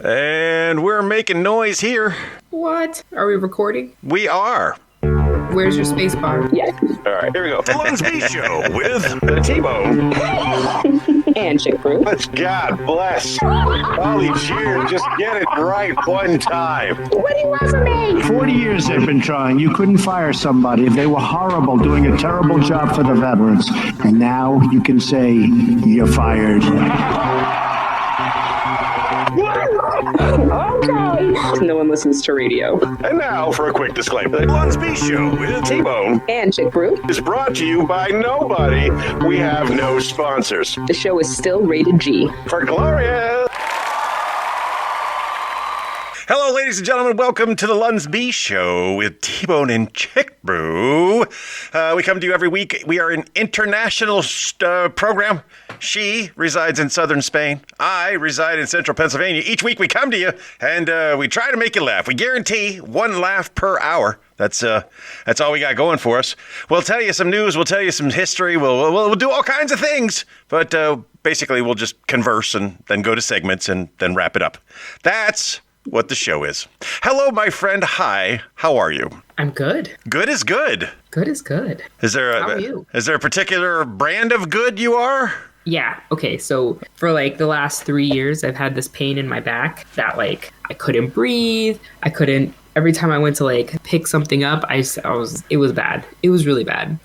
And we're making noise here. What? Are we recording? We are. Where's your space bar? Yes. All right, here we go. The Lunsby Show with T-Bone. And ChickBrew. God bless. All these years, just get it right one time. What do you want from me? 40 years they've been trying. You couldn't fire somebody if they were horrible, doing a terrible job for the veterans. And now you can say, you're fired. Okay. No one listens to radio. And now for a quick disclaimer. The Lunsby Show with T-Bone And ChickBrew. is brought to you by nobody. We have no sponsors. The show is still rated G. For Gloria. Hello, ladies and gentlemen. Welcome to the Lunsby Show with T-Bone and ChickBrew. We come to you every week. We are an international program. She resides in southern Spain. I reside in central Pennsylvania. Each week we come to you and we try to make you laugh. We guarantee one laugh per hour. That's all we got going for us. We'll tell you some news. We'll tell you some history. We'll do all kinds of things. But basically, we'll just converse and then go to segments and then wrap it up. That's what the show is. Hello, my friend. Hi. How are you? I'm good. Good is good. Good is good. How are you? Is there a particular brand of good you are? Yeah. Okay. So for the last 3 years, I've had this pain in my back that I couldn't breathe. I couldn't. Every time I went to pick something up, it was bad. It was really bad.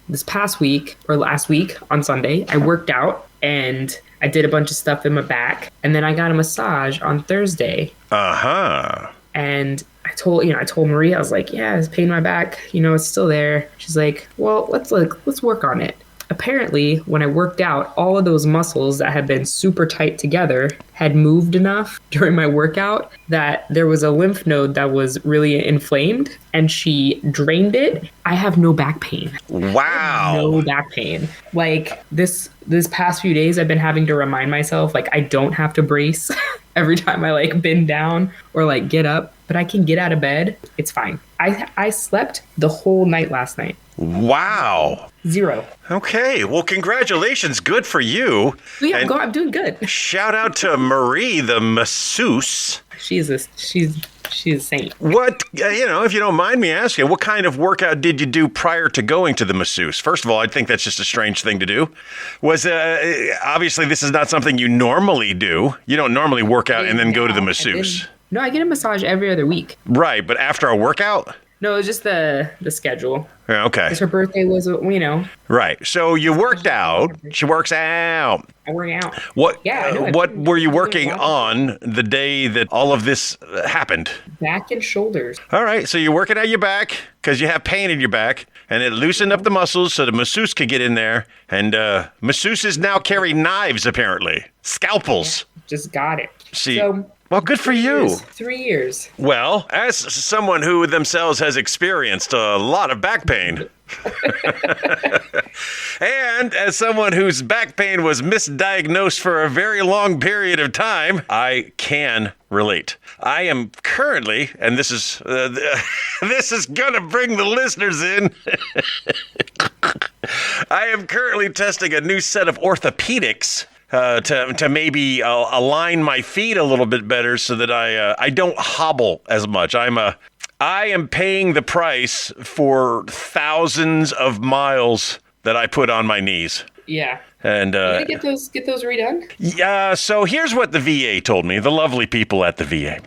This past week or last week on Sunday, I worked out and I did a bunch of stuff in my back, and then I got a massage on Thursday. And I told Marie, I was like, yeah, it's pain in my back. It's still there. She's like, well, let's work on it. Apparently, when I worked out, all of those muscles that had been super tight together had moved enough during my workout that there was a lymph node that was really inflamed, and she drained it. I have no back pain. Wow. No back pain. This past few days, I've been having to remind myself, I don't have to brace every time I bend down or get up, but I can get out of bed. It's fine. I slept the whole night last night. Wow. 0. Okay. Well, congratulations. Good for you. Yeah, I'm doing good. Shout out to Marie, the masseuse. She's a saint. What, if you don't mind me asking, what kind of workout did you do prior to going to the masseuse? First of all, I think that's just a strange thing to do. Obviously, this is not something you normally do. You don't normally work out and then go to the masseuse. No, I get a massage every other week. Right, but after a workout? No, it's just the schedule. Yeah, okay. Because her birthday was, Right. So you worked out. She works out. I work out. What? Yeah. What were you working on the day that all of this happened? Back and shoulders. All right. So you're working out your back because you have pain in your back, and it loosened up the muscles so the masseuse could get in there. And masseuses now carry knives, apparently. Scalpels. Yeah, just got it. See. Well, good for you. 3 years. Well, as someone who themselves has experienced a lot of back pain, and as someone whose back pain was misdiagnosed for a very long period of time, I can relate. I am currently, and this is gonna bring the listeners in. I am currently testing a new set of orthopedics. To maybe align my feet a little bit better so that I don't hobble as much. I am paying the price for thousands of miles that I put on my knees. Yeah. And you get those redone? Yeah. So here's what the VA told me. The lovely people at the VA.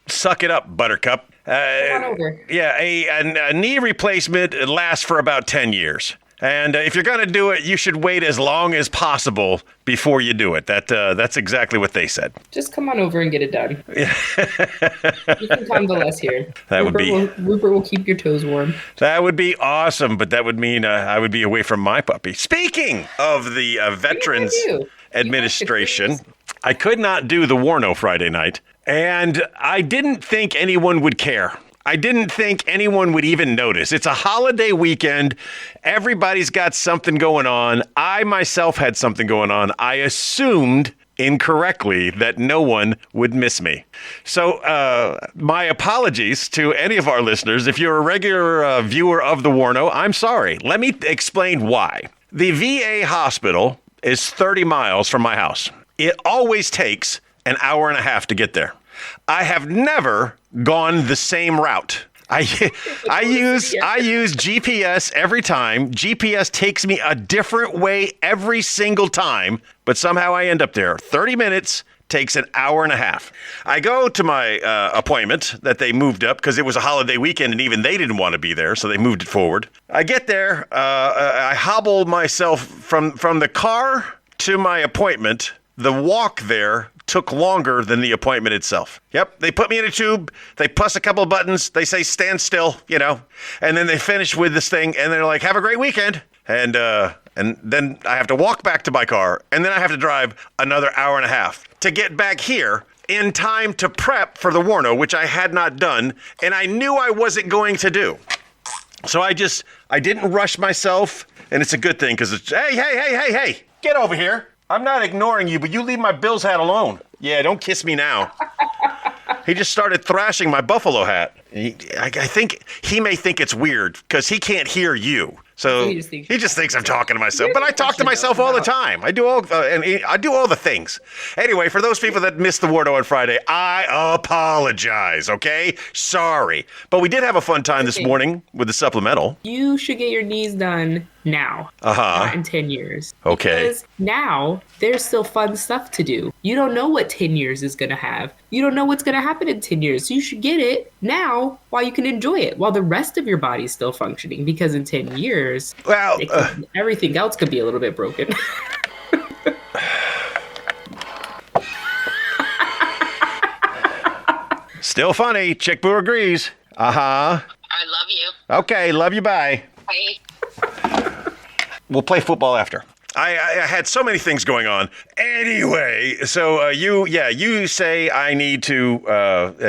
Suck it up, Buttercup. Come on over. Yeah. A knee replacement lasts for about 10 years. And if you're going to do it, you should wait as long as possible before you do it. That's exactly what they said. Just come on over and get it done. You can convalesce here. Rupert will keep your toes warm. That would be awesome, but that would mean I would be away from my puppy. Speaking of the Veterans Administration, I could not do the Warno Friday night, and I didn't think anyone would care. I didn't think anyone would even notice. It's a holiday weekend. Everybody's got something going on. I myself had something going on. I assumed incorrectly that no one would miss me. So my apologies to any of our listeners. If you're a regular viewer of the Warno, I'm sorry. Let me explain why. The VA hospital is 30 miles from my house. It always takes an hour and a half to get there. I have never gone the same route. I use GPS every time. GPS takes me a different way every single time, but somehow I end up there. 30 minutes takes an hour and a half. I go to my appointment that they moved up because it was a holiday weekend and even they didn't want to be there, so they moved it forward. I get there. I hobble myself from the car to my appointment. The walk there took longer than the appointment itself. Yep, they put me in a tube, they push a couple of buttons, they say stand still, and then they finish with this thing, and they're like, have a great weekend. And then I have to walk back to my car, and then I have to drive another hour and a half to get back here in time to prep for the Warno, which I had not done, and I knew I wasn't going to do. So I didn't rush myself, and it's a good thing, because it's, hey, get over here. I'm not ignoring you, but you leave my Bills hat alone. Yeah, don't kiss me now. He just started thrashing my buffalo hat. I think he may think it's weird because he can't hear you. So he just thinks I'm talking to myself. But I talk to myself all the time. I do all the things. Anyway, for those people that missed the Wardo on Friday, I apologize, okay? Sorry. But we did have a fun time this morning with the supplemental. You should get your knees done now. Not in 10 years. Okay. Because now there's still fun stuff to do. You don't know what 10 years is going to have. You don't know what's going to happen in 10 years. So you should get it now while you can enjoy it, while the rest of your body is still functioning. Because in 10 years, everything else could be a little bit broken. Still funny. ChickBrew agrees. I love you. Okay, love you, bye. Bye. We'll play football after. I had so many things going on. Anyway, so you say I need to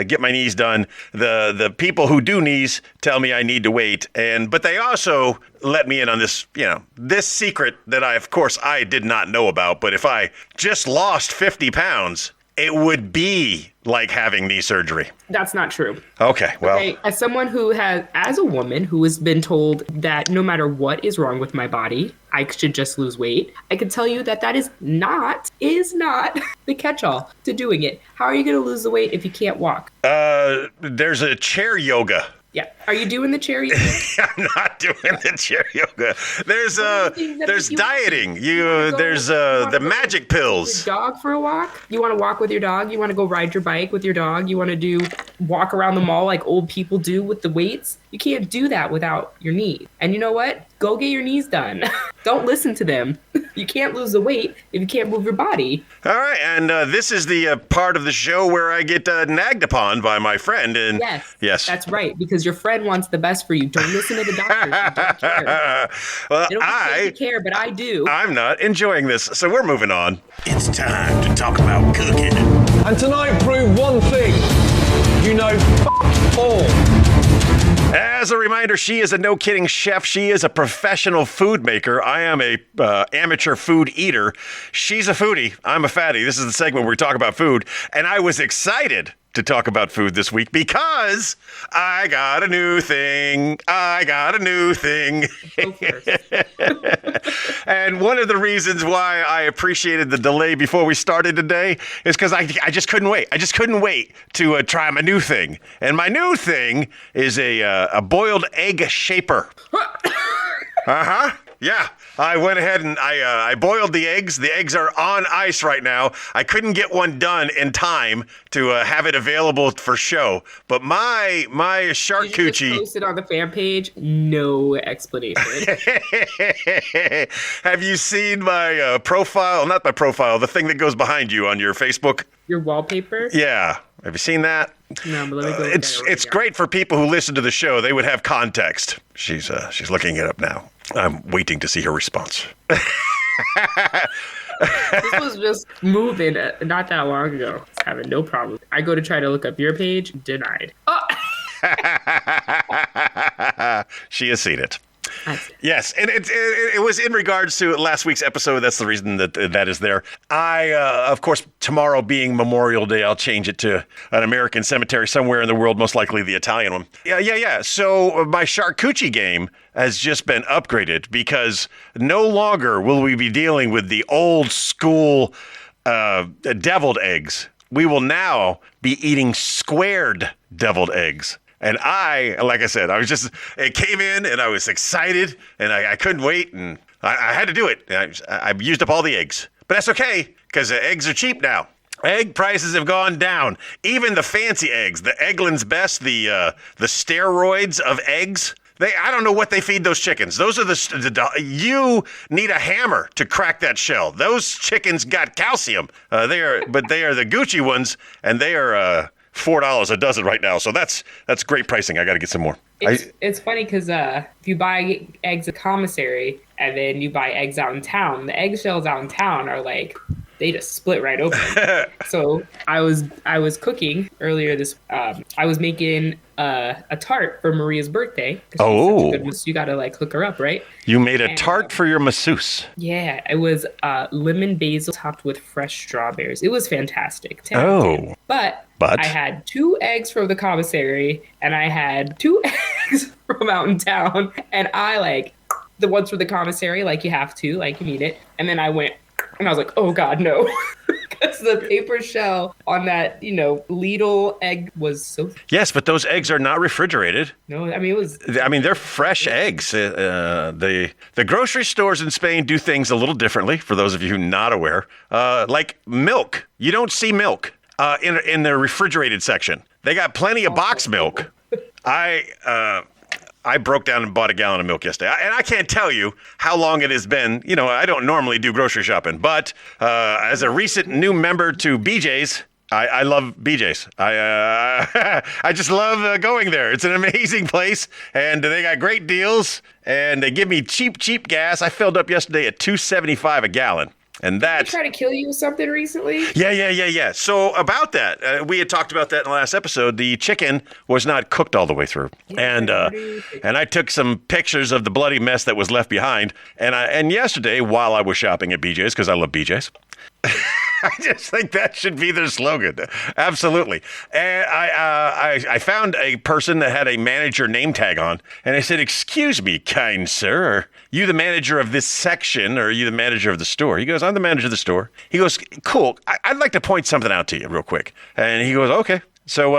get my knees done. The people who do knees tell me I need to wait, but they also let me in on this, this secret that I did not know about. But if I just lost 50 pounds, it would be like having knee surgery. That's not true. Okay, well. Okay, as a woman who has been told that no matter what is wrong with my body, I should just lose weight, I can tell you that is not the catch-all to doing it. How are you going to lose the weight if you can't walk? There's a chair yoga. Yeah. Are you doing the chair yoga? I'm not doing the chair yoga. There's dieting. There's the magic pills. Your dog for a walk? You want to walk with your dog? You want to go ride your bike with your dog? You want to walk around the mall like old people do with the weights? You can't do that without your knees. And you know what? Go get your knees done. Don't listen to them. You can't lose the weight if you can't move your body. All right, and this is the part of the show where I get nagged upon by my friend. And yes, that's right, because your friend wants the best for you. Don't listen to the doctors. Don't care. Well, they don't care, but I do. I'm not enjoying this, so we're moving on. It's time to talk about cooking. And tonight prove one thing. You know, all. As a reminder, she is a no-kidding chef. She is a professional food maker. I am a amateur food eater. She's a foodie. I'm a fatty. This is the segment where we talk about food. And I was excited to talk about food this week because I got a new thing. Go first. And one of the reasons why I appreciated the delay before we started today is because I just couldn't wait. I just couldn't wait to try my new thing. And my new thing is a boiled egg shaper. Yeah. I went ahead and I boiled the eggs. The eggs are on ice right now. I couldn't get one done in time to have it available for show. But my charcuterie. Did you just post it on the fan page? No explanation. Have you seen my profile? Not my profile. The thing that goes behind you on your Facebook. Your wallpaper? Yeah. Have you seen that? No, but let me go. It's great for people who listen to the show. They would have context. She's looking it up now. I'm waiting to see her response. This was just moving not that long ago. Having no problem. I go to try to look up your page. Denied. Oh! She has seen it. Yes, and it was in regards to last week's episode. That's the reason that is there. I, of course, tomorrow being Memorial Day, I'll change it to an American cemetery somewhere in the world, most likely the Italian one. Yeah. So my charcuterie game has just been upgraded because no longer will we be dealing with the old school deviled eggs. We will now be eating squared deviled eggs. And like I said, it came in and I was excited and I couldn't wait and I had to do it. I've used up all the eggs, but that's okay because eggs are cheap now. Egg prices have gone down. Even the fancy eggs, the Eggland's Best, the steroids of eggs. I don't know what they feed those chickens. Those are you need a hammer to crack that shell. Those chickens got calcium. They are the Gucci ones, and they are $4 a dozen right now. So that's great pricing. I got to get some more. It's funny because if you buy eggs at commissary and then you buy eggs out in town, the eggshells out in town are like, they just split right open. So I was cooking earlier I was making a tart for Maria's birthday. Oh. You got to like hook her up, right? You made a tart for your masseuse. Yeah, it was lemon basil topped with fresh strawberries. It was fantastic. 10 Oh. But I had 2 eggs from the commissary and I had 2 eggs from out in town. And I like the ones from the commissary, like you have to, like you need it. And then I went and I was like, oh God, no. Because the paper shell on that, Lidl egg was so... Yes, but those eggs are not refrigerated. No, I mean, they're fresh eggs. The grocery stores in Spain do things a little differently, for those of you not aware. Like milk. You don't see milk in the refrigerated section. They got plenty of box milk. I broke down and bought a gallon of milk yesterday. And I can't tell you how long it has been. I don't normally do grocery shopping, but as a recent new member to BJ's, I love BJ's. I just love going there. It's an amazing place, and they got great deals, and they give me cheap gas. I filled up yesterday at $2.75 a gallon. And that's... Did they try to kill you with something recently? Yeah. So about that, we had talked about that in the last episode. The chicken was not cooked all the way through. Yeah, and I took some pictures of the bloody mess that was left behind. And yesterday, while I was shopping at BJ's, because I love BJ's, I just think that should be their slogan. Absolutely. And I found a person that had a manager name tag on, and I said, "Excuse me, kind sir, are you the manager of this section, or are you the manager of the store?" He goes, "I'm the manager of the store." He goes, "Cool. I'd like to point something out to you real quick." And he goes, "Okay." So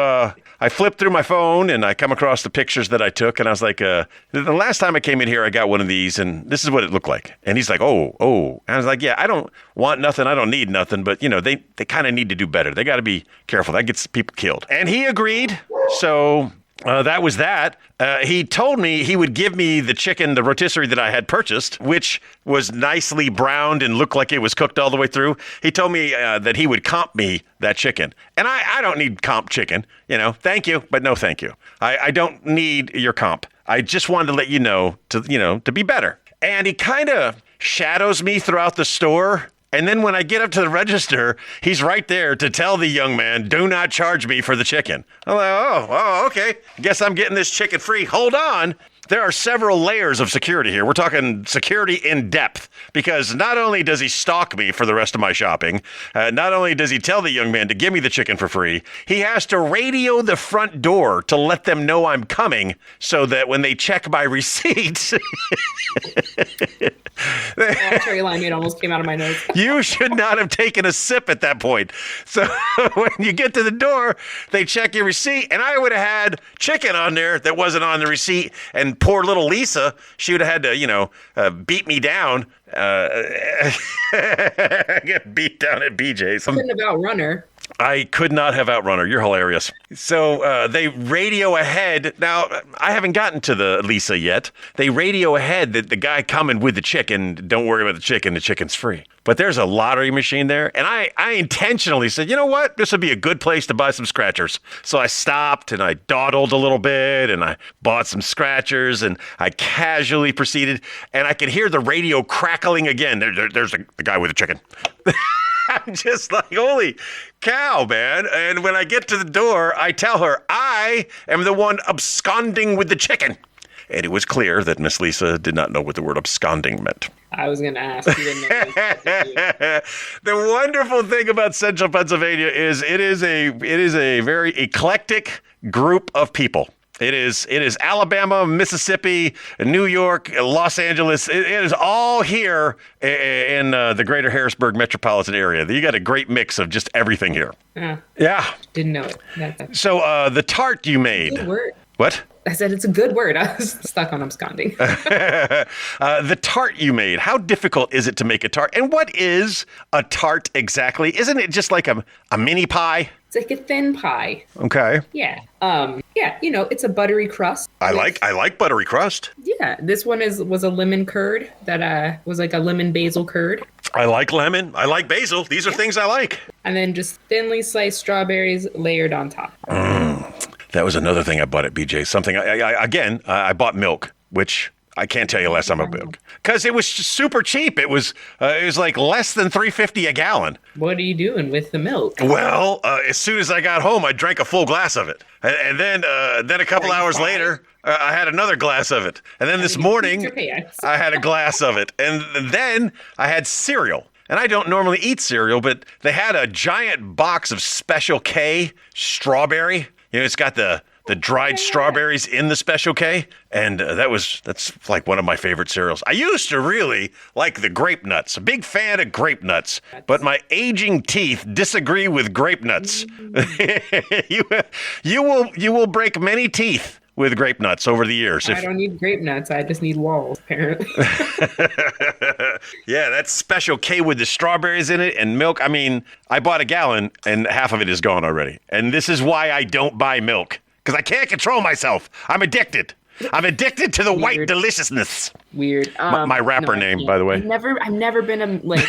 I flipped through my phone and I come across the pictures that I took, and I was like, the last time I came in here, I got one of these, and this is what it looked like. And he's like, oh. And I was like, yeah, I don't want nothing. I don't need nothing. But, they kind of need to do better. They got to be careful. That gets people killed. And he agreed. So that was that. He told me he would give me the chicken, the rotisserie that I had purchased, which was nicely browned and looked like it was cooked all the way through. He told me that he would comp me that chicken. And I don't need comp chicken. Thank you, but no thank you. I don't need your comp. I just wanted to let you know to be better. And he kind of shadows me throughout the store. And then when I get up to the register, he's right there to tell the young man, "Do not charge me for the chicken." I'm like, oh, okay. Guess I'm getting this chicken free. Hold on. There are several layers of security here. We're talking security in depth, because not only does he stalk me for the rest of my shopping, not only does he tell the young man to give me the chicken for free, he has to radio the front door to let them know I'm coming so that when they check my receipts... Cherry limeade almost came out of my nose. You should not have taken a sip at that point. So when you get to the door, they check your receipt, and I would have had chicken on there that wasn't on the receipt, and poor little Lisa, she would have had to, beat me down. Get beat down at BJ's. Couldn't have outrun her. I could not have outrun her. You're hilarious. So they radio ahead. Now, I haven't gotten to the Lisa yet. They radio ahead that the guy coming with the chicken, don't worry about the chicken's free. But there's a lottery machine there. And I intentionally said, you know what? This would be a good place to buy some scratchers. So I stopped and I dawdled a little bit and I bought some scratchers and I casually proceeded. And I could hear the radio crackling again. There's the guy with the chicken. I'm just like, holy cow, man. And when I get to the door, I tell her, I am the one absconding with the chicken. And it was clear that Miss Lisa did not know what the word absconding meant. I was going to ask. You didn't know. The wonderful thing about Central Pennsylvania is it is a very eclectic group of people. It is Alabama, Mississippi, New York, Los Angeles. It is all here in the greater Harrisburg metropolitan area. You got a great mix of just everything here. Yeah. Didn't know it. So the tart you made. Good word. What? I said it's a good word. I was stuck on absconding. The tart you made. How difficult is it to make a tart? And what is a tart exactly? Isn't it just like a mini pie? It's like a thin pie. Okay. Yeah. It's a buttery crust. I like buttery crust. Yeah. This one was a lemon curd that was like a lemon basil curd. I like lemon. I like basil. These are things I like. And then just thinly sliced strawberries layered on top. That was another thing I bought at BJ. Something I bought milk, which I can't tell you last time I bought milk because it was super cheap. It was like less than $3.50 a gallon. What are you doing with the milk? Well, as soon as I got home, I drank a full glass of it, and then a couple hours later, I had another glass of it, and then this morning I had a glass of it, and then I had cereal. And I don't normally eat cereal, but they had a giant box of Special K strawberry. It's got the dried strawberries in the Special K, and that's like one of my favorite cereals. I used to really like the grape nuts. A big fan of grape nuts, but my aging teeth disagree with grape nuts. You will break many teeth with grape nuts over the years. I don't need grape nuts. I just need walls, apparently. Yeah, that's Special K with the strawberries in it and milk. I mean, I bought a gallon and half of it is gone already. And this is why I don't buy milk. Because I can't control myself. I'm addicted. I'm addicted to the white deliciousness. Weird. My rapper name, by the way. I've never been a milk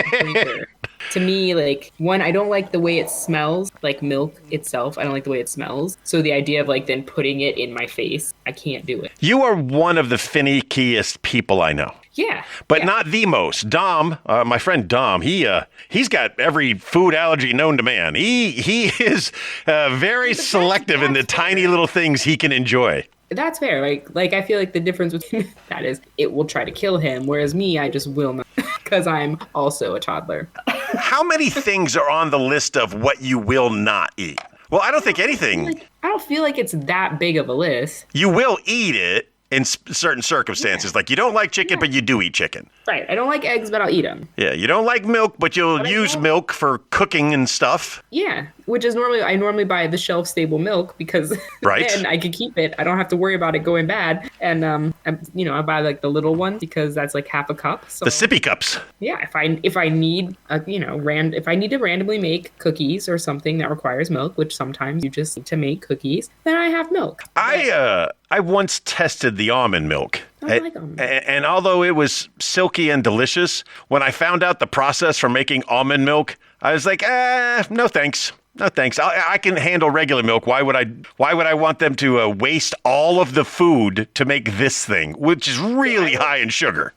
drinker. To me, I don't like the way it smells, like milk itself. I don't like the way it smells. So the idea of then putting it in my face, I can't do it. You are one of the finickiest people I know. Yeah. But not the most. Dom, my friend Dom, he's got every food allergy known to man. He is very selective in the tiny little things he can enjoy. That's fair. I feel like the difference between that is it will try to kill him, whereas me, I just will not, because I'm also a toddler. How many things are on the list of what you will not eat? Well, I don't think anything. I don't feel like it's that big of a list. You will eat it in certain circumstances. Like you don't like chicken, but you do eat chicken. Right. I don't like eggs, but I'll eat them. Yeah. You don't like milk, but you'll use milk for cooking and stuff. Yeah. Which is I normally buy the shelf stable milk because then I can keep it. I don't have to worry about it going bad. And I buy the little ones because that's half a cup. So, the sippy cups. Yeah, if I need if I need to randomly make cookies or something that requires milk, which sometimes you just need to make cookies, then I have milk. I once tested the almond milk. I like almond milk. And although it was silky and delicious, when I found out the process for making almond milk, I was like, no thanks. No thanks. I can handle regular milk. Why would I want them to waste all of the food to make this thing, which is really high in sugar?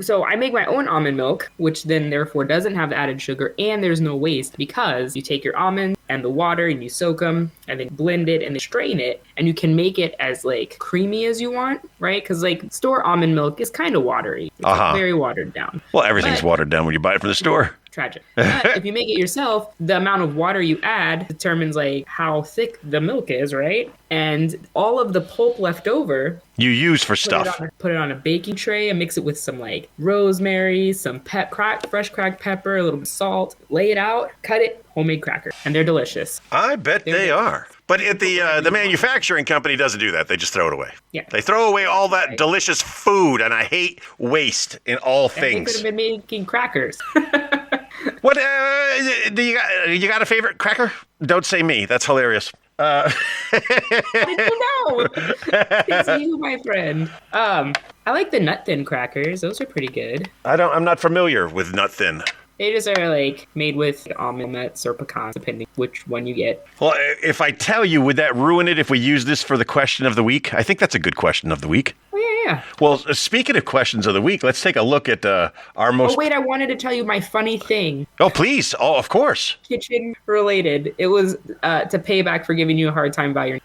So I make my own almond milk, which then therefore doesn't have the added sugar, and there's no waste because you take your almonds and the water and you soak them and then blend it and then strain it, and you can make it as creamy as you want, right? Because store almond milk is kind of watery. It's very watered down. Well, everything's watered down when you buy it from the store. Tragic. But if you make it yourself, the amount of water you add determines how thick the milk is, right? And all of the pulp left over you use for stuff. Put it on a baking tray and mix it with some rosemary, some fresh cracked pepper, a little bit of salt. Lay it out, cut it, homemade cracker, and they're delicious. I bet they are. But the manufacturing company doesn't do that. They just throw it away. Yeah. They throw away all that delicious food, and I hate waste in all things. They could have been making crackers. What do you got a favorite cracker? Don't say me. That's hilarious. How did you know? It's you, my friend. I like the nut thin crackers. Those are pretty good. I'm not familiar with nut thin. They just are made with almond nuts or pecans, depending which one you get. Well, if I tell you, would that ruin it if we use this for the question of the week? I think that's a good question of the week. Oh, yeah. Well, speaking of questions of the week, let's take a look at our most... Oh, wait, I wanted to tell you my funny thing. Oh, please. Oh, of course. Kitchen related. It was to pay back for giving you a hard time by your...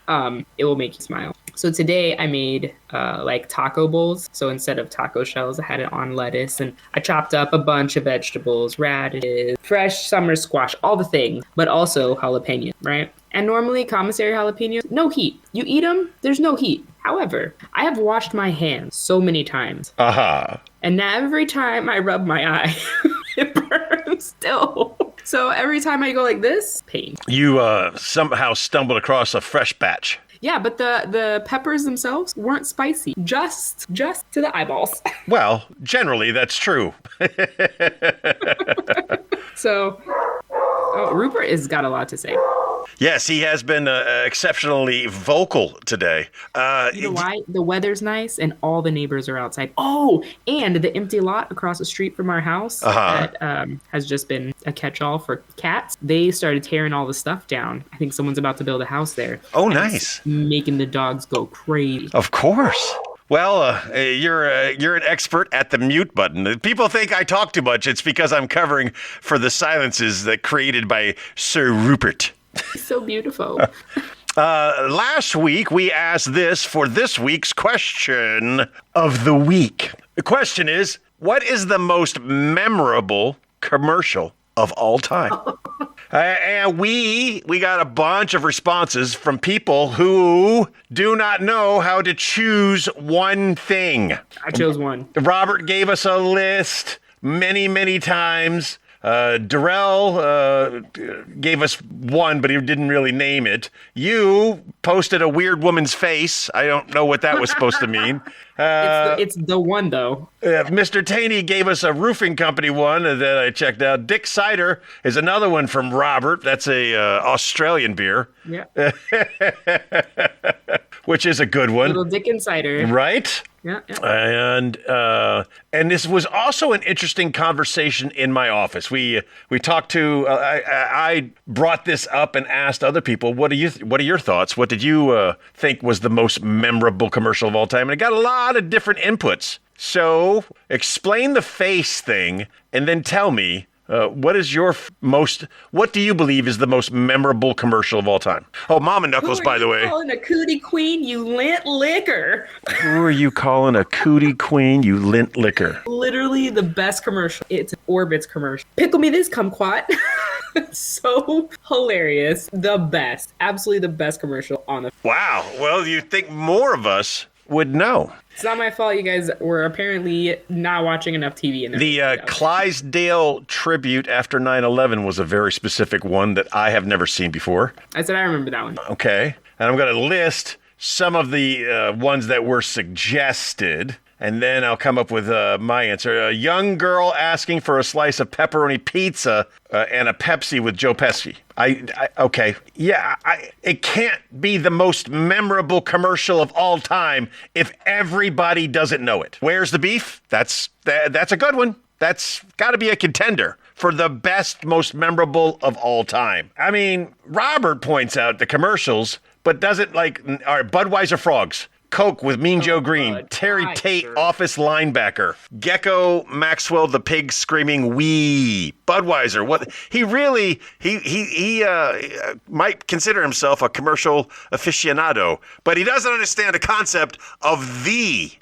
it will make you smile. So today I made like taco bowls. So instead of taco shells, I had it on lettuce, and I chopped up a bunch of vegetables, radishes, fresh summer squash, all the things, but also jalapeno, right? And normally commissary jalapenos, no heat. You eat them, there's no heat. However, I have washed my hands so many times. And now every time I rub my eye, it burns still. So every time I go like this, pain. You somehow stumbled across a fresh batch. Yeah, but the peppers themselves weren't spicy. Just to the eyeballs. Well, generally, that's true. So, Rupert has got a lot to say. Yes, he has been exceptionally vocal today. You know why? The weather's nice and all the neighbors are outside. Oh, and the empty lot across the street from our house that has just been a catch-all for cats. They started tearing all the stuff down. I think someone's about to build a house there. Oh, nice. Making the dogs go crazy. Of course. Well, you're an expert at the mute button. People think I talk too much. It's because I'm covering for the silences that created by Sir Rupert. So beautiful. Last week, we asked this for this week's question of the week. The question is, what is the most memorable commercial of all time? And we got a bunch of responses from people who do not know how to choose one thing. I chose one. Robert gave us a list many, many times. Darrell gave us one, but he didn't really name it. You posted a weird woman's face. I don't know what that was supposed to mean. It's the one, though. Mr. Taney gave us a roofing company one that I checked out. Dick Cider is another one from Robert. That's a Australian beer. Yeah. Which is a good one. Little Dick and Cider. Right? Yeah. And this was also an interesting conversation in my office. We talked to. I brought this up and asked other people, what are your thoughts? What did you think was the most memorable commercial of all time? And I got a lot of different inputs. So explain the face thing, and then tell me. What do you believe is the most memorable commercial of all time? Oh, Mama Knuckles, by the way. Who are you calling a cootie queen, you lint liquor? Who are you calling a cootie queen, you lint liquor? Literally the best commercial. It's an Orbitz commercial. Pickle me this, kumquat. So hilarious. The best. Absolutely the best commercial on the... Wow. Well, you'd think more of us would know. It's not my fault. You guys were apparently not watching enough TV. The Clydesdale tribute after 9/11 was a very specific one that I have never seen before. I said I remember that one. Okay. And I'm going to list some of the ones that were suggested, and then I'll come up with my answer. A young girl asking for a slice of pepperoni pizza and a Pepsi with Joe Pesci. Okay. Yeah, it can't be the most memorable commercial of all time if everybody doesn't know it. Where's the beef? That's a good one. That's got to be a contender for the best, most memorable of all time. I mean, Robert points out the commercials, but doesn't like, all right, Budweiser Frogs. Coke with Mean Joe Green, Terry Tate, office linebacker, Gecko Maxwell the pig screaming "wee." Budweiser. What he might consider himself a commercial aficionado, but he doesn't understand the concept of the.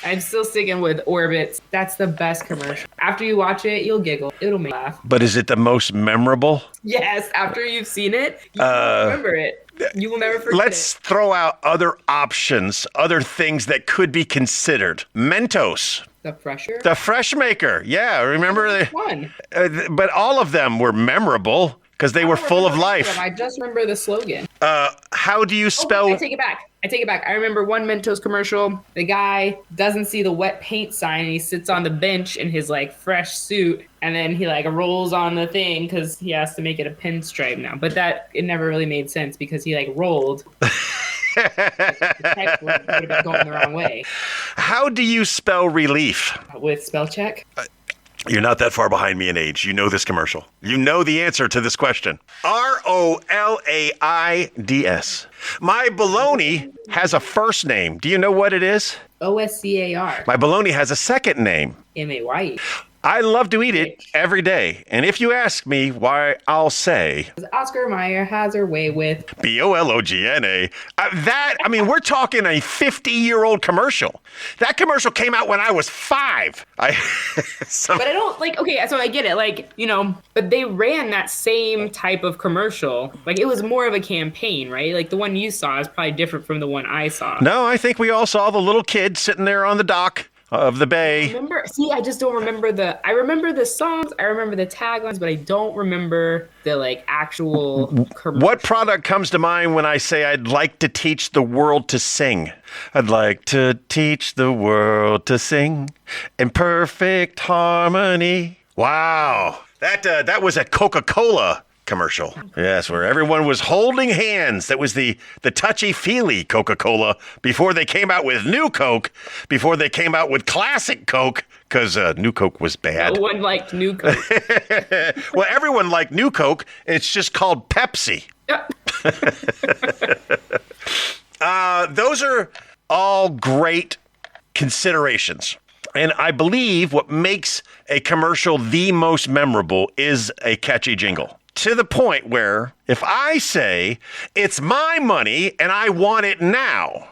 I'm still sticking with Orbitz. That's the best commercial. After you watch it, you'll giggle. It'll make you laugh. But is it the most memorable? Yes. After you've seen it, you will remember it. You will never forget Let's throw out other options, other things that could be considered. Mentos. The Fresher? The Fresh Maker. Yeah, remember? One. But all of them were memorable because they were full of life. I just remember the slogan. How do you spell... I take it back. I remember one Mentos commercial. The guy doesn't see the wet paint sign. And he sits on the bench in his like fresh suit, and then he like rolls on the thing because he has to make it a pinstripe now. But it never really made sense because he like rolled. The text would have been going the wrong way. How do you spell relief? With spell check. You're not that far behind me in age. You know this commercial. You know the answer to this question. ROLAIDS. My baloney has a first name. Do you know what it is? OSCAR. My baloney has a second name. MAYE. I love to eat it every day. And if you ask me why, I'll say Oscar Mayer has her way with BOLOGNA. We're talking a 50-year-old commercial. That commercial came out when I was 5. But I don't okay, so I get it, but they ran that same type of commercial. Like, it was more of a campaign, right? Like, the one you saw is probably different from the one I saw. No, I think we all saw the little kid sitting there on the dock of the bay. I just don't remember I remember the songs, I remember the taglines, but I don't remember the actual commercial. What product comes to mind when I say I'd like to teach the world to sing? I'd like to teach the world to sing in perfect harmony. Wow. That was a Coca-Cola commercial. Yes, where everyone was holding hands. That was the touchy-feely Coca-Cola before they came out with New Coke, before they came out with Classic Coke, because New Coke was bad. No one liked New Coke. Well, everyone liked New Coke. It's just called Pepsi. Those are all great considerations. And I believe what makes a commercial the most memorable is a catchy jingle. To the point where if I say, it's my money and I want it now,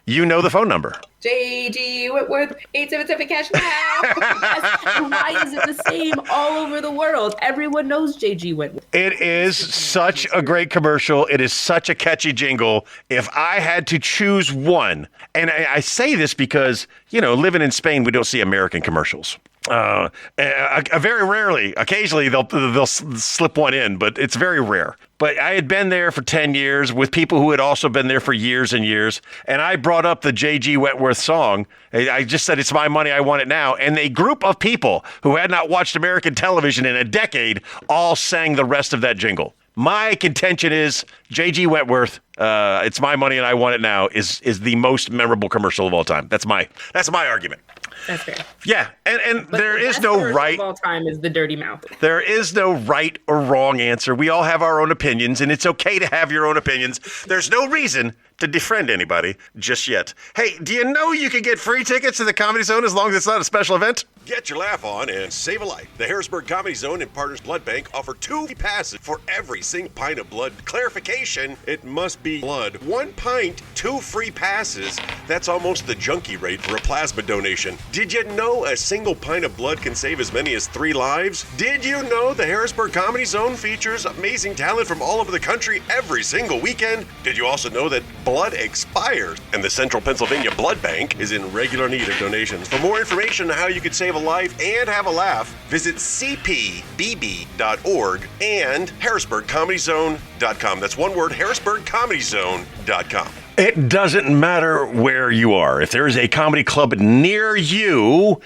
you know the phone number. JG Whitworth, 877 cash now. Yes. And why is it the same all over the world? Everyone knows JG Whitworth. It is such a great commercial. It is such a catchy jingle. If I had to choose one, and I say this because, living in Spain, we don't see American commercials. Very rarely, occasionally they'll slip one in, but it's very rare. But I had been there for 10 years with people who had also been there for years and years. And I brought up the J.G. Wentworth song. I just said, it's my money, I want it now. And a group of people who had not watched American television in a decade all sang the rest of that jingle. My contention is J.G. Wentworth, it's my money and I want it now is the most memorable commercial of all time. That's my argument. That's fair. Yeah, and But there the is best no version right. of all time is the Dirty Mouth. There is no right or wrong answer. We all have our own opinions, and it's okay to have your own opinions. There's no reason to defriend anybody just yet. Hey, do you know you can get free tickets to the Comedy Zone as long as it's not a special event? Get your laugh on and save a life. The Harrisburg Comedy Zone and Partners Blood Bank offer 2 passes for every single pint of blood. Clarification, it must be blood. 1 pint, 2 free passes. That's almost the junkie rate for a plasma donation. Did you know a single pint of blood can save as many as 3 lives? Did you know the Harrisburg Comedy Zone features amazing talent from all over the country every single weekend? Did you also know that blood expires and the Central Pennsylvania Blood Bank is in regular need of donations? For more information on how you could save a life and have a laugh, visit cpbb.org and harrisburgcomedyzone.com. That's one word, harrisburgcomedyzone.com. It doesn't matter where you are. If there is a comedy club near you,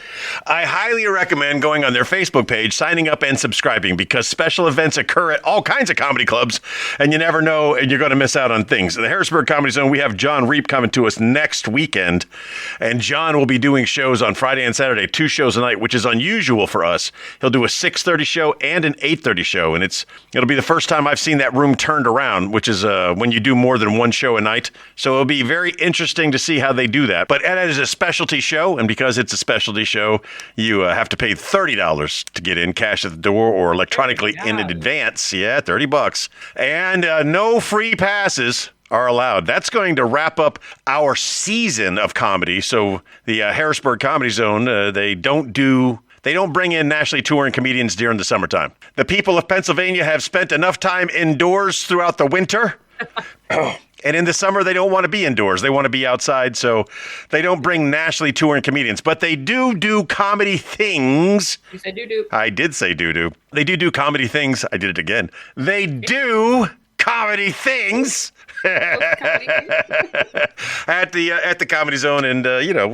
I highly recommend going on their Facebook page, signing up and subscribing, because special events occur at all kinds of comedy clubs, and you never know, and you're going to miss out on things. In the Harrisburg Comedy Zone, we have John Reap coming to us next weekend, and John will be doing shows on Friday and Saturday, 2 shows a night, which is unusual for us. He'll do a 6:30 show and an 8:30 show, and it'll be the first time I've seen that room turned around, which is when you do more than 1 show a night. So it'll be very interesting to see how they do that. But it is a specialty show, and because it's a specialty show, you have to pay $30 to get in, cash at the door or electronically in advance. Yeah, $30. And no free passes are allowed. That's going to wrap up our season of comedy. So the Harrisburg Comedy Zone, they don't bring in nationally touring comedians during the summertime. The people of Pennsylvania have spent enough time indoors throughout the winter. And in the summer, they don't want to be indoors. They want to be outside, so they don't bring nationally touring comedians. But they do comedy things. You said doo-doo. I did say doo-doo. They do comedy things. I did it again. They do comedy things. at the Comedy Zone, and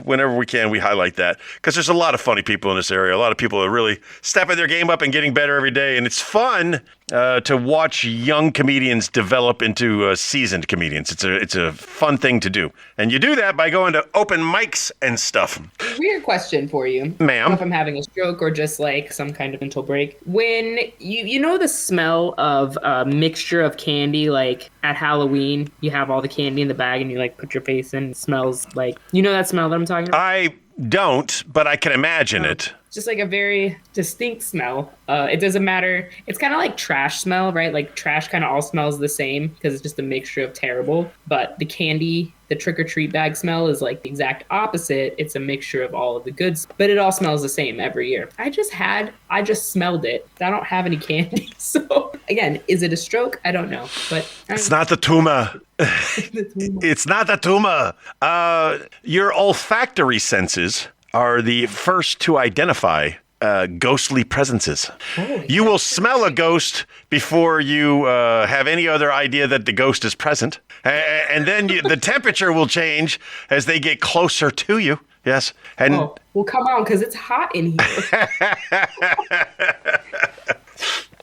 whenever we can, we highlight that, because there's a lot of funny people in this area. A lot of people are really stepping their game up and getting better every day, and it's fun to watch young comedians develop into seasoned comedians. It's a fun thing to do, and you do that by going to open mics and stuff. Weird question for you, ma'am. I don't know if I'm having a stroke or just like some kind of mental break. When you know the smell of a mixture of candy, like at Halloween, you have all the candy in the bag and you like put your face in. It smells like, that smell that I'm talking about? I don't, but I can imagine it. Just like a very distinct smell. It doesn't matter. It's kind of like trash smell, right? Like trash kind of all smells the same because it's just a mixture of terrible. But the candy, the trick-or-treat bag smell is like the exact opposite. It's a mixture of all of the goods, but it all smells the same every year. I just smelled it. I don't have any candy. So again, is it a stroke? I don't know, but It's not the tumor. It's not the tumor. Your olfactory senses are the first to identify ghostly presences. You will smell a ghost before you have any other idea that the ghost is present. And then the temperature will change as they get closer to you. Yes. And well, come on, because it's hot in here.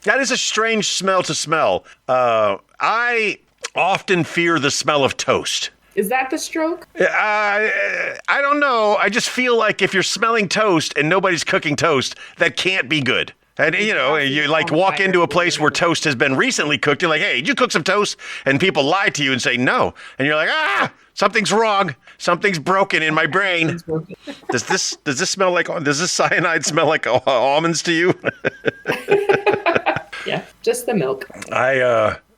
that is a strange smell to smell. I often fear the smell of toast. Is that the stroke? I don't know. I just feel like if you're smelling toast and nobody's cooking toast, that can't be good. And, you like walk into a place where toast has been recently cooked. You're like, hey, did you cook some toast? And people lie to you and say no. And you're like, something's wrong. Something's broken in my brain. Does this cyanide smell like almonds to you? Yeah, just the milk.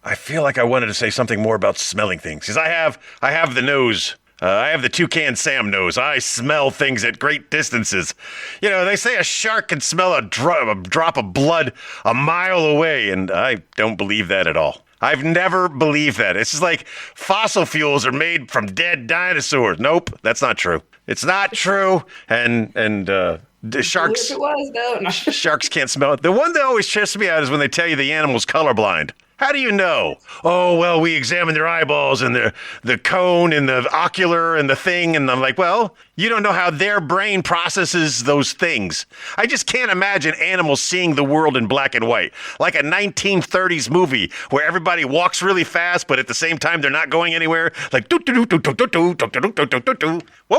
I feel like I wanted to say something more about smelling things because I have the nose. I have the Toucan Sam nose. I smell things at great distances. They say a shark can smell a drop of blood a mile away, and I don't believe that at all. I've never believed that. It's just like fossil fuels are made from dead dinosaurs. Nope, that's not true. It's not true. And the sharks. It was though. No. Sharks can't smell it. The one that always trips me out is when they tell you the animal's colorblind. How do you know? Oh, well, we examined their eyeballs and the cone and the ocular and the thing. And I'm like, well, you don't know how their brain processes those things. I just can't imagine animals seeing the world in black and white. Like a 1930s movie where everybody walks really fast, but at the same time, they're not going anywhere. Like, what